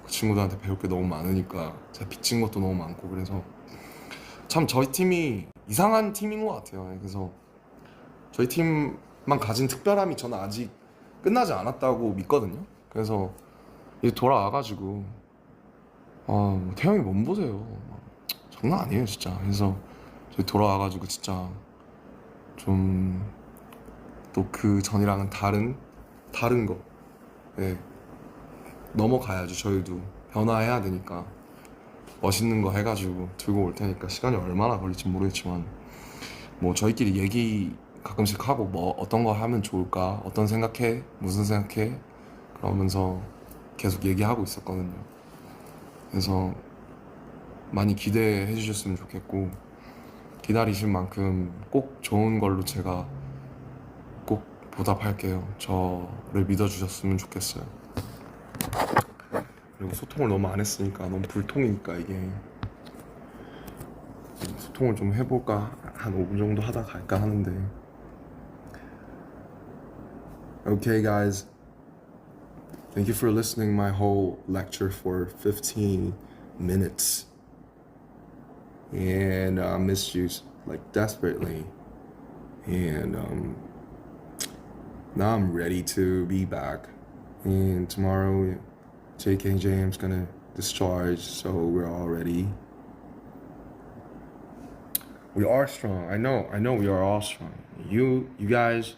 그 친구들한테 배울 게 너무 많으니까 제가 빚진 것도 너무 많고, 그래서 참 저희 팀이 이상한 팀인 것 같아요. 네, 그래서 저희 팀만 가진 특별함이 저는 아직 끝나지 않았다고 믿거든요. 그래서 이제 돌아와가지고 태형이 몸 보세요. 장난 아니에요 진짜. 그래서 저희 돌아와가지고 진짜 좀 또 그 전이랑은 다른 거 예, 넘어가야죠. 저희도 변화해야 되니까 멋있는 거 해가지고 들고 올 테니까 시간이 얼마나 걸릴지 모르겠지만 뭐 저희끼리 얘기 가끔씩 하고 뭐 어떤 거 하면 좋을까, 어떤 생각해, 무슨 생각해 그러면서 계속 얘기하고 있었거든요. 그래서 많이 기대해 주셨으면 좋겠고 기다리신 만큼 꼭 좋은 걸로 제가 꼭 보답할게요. 저를 믿어주셨으면 좋겠어요. 그리고 소통을 너무 안 했으니까 너무 불통이니까 이게 소통을 좀 해볼까 한 5분 정도 하다 갈까 하는데 Okay guys, thank you for listening my whole lecture for 15 minutes and I missed you like desperately and now I'm ready to be back and tomorrow JKJM's gonna discharge so we're all ready. We are strong. I know we are all strong. You guys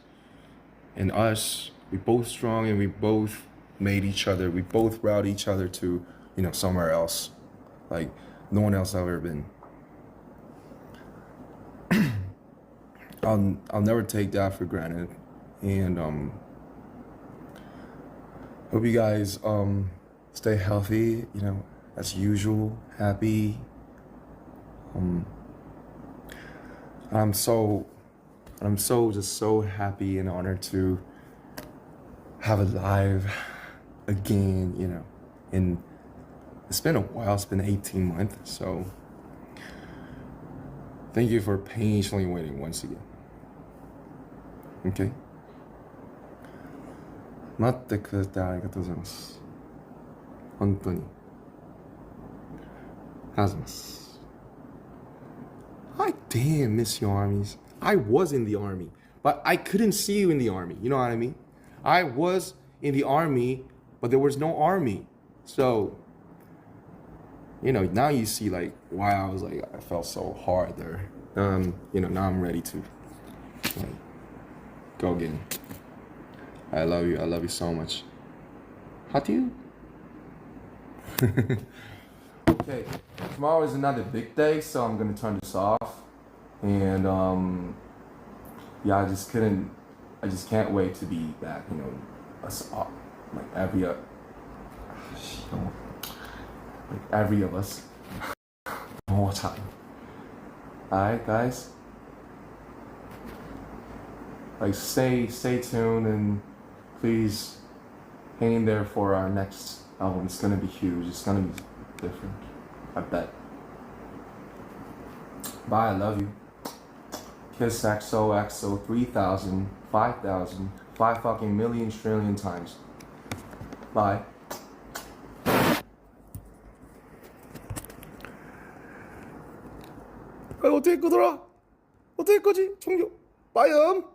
and us, we both strong and we both made each other. We both brought each other to, somewhere else. Like no one else ever been. I'll never take that for granted. And hope you guys stay healthy, as usual, happy. I'm so just so happy and honored to have it live again, and it's been a while, it's been 18 months, so thank you for patiently waiting once again. Okay? 待ってくれてありがとうございます。本当に。ありがとうございます。I damn miss your armies. I was in the army, but I couldn't see you in the army. You know what I mean? I was in the army, but there was no army. So, now you see like why I was like I felt so hard there. Now I'm ready to like go again. I love you so much. How do you? Okay, tomorrow is another big day, so I'm gonna turn this off. And yeah, I just can't wait to be back. Us all, like every of us, one more time. Alright, guys. Like stay tuned and please hang in there for our next album. It's gonna be huge. It's gonna be different. I bet. Bye, I love you. Kiss XOXO 3,000, 5,000, 5 fucking million trillion times. Bye. 어떻게 끄더라? 어떻게 끄지? 종료. 빠이음.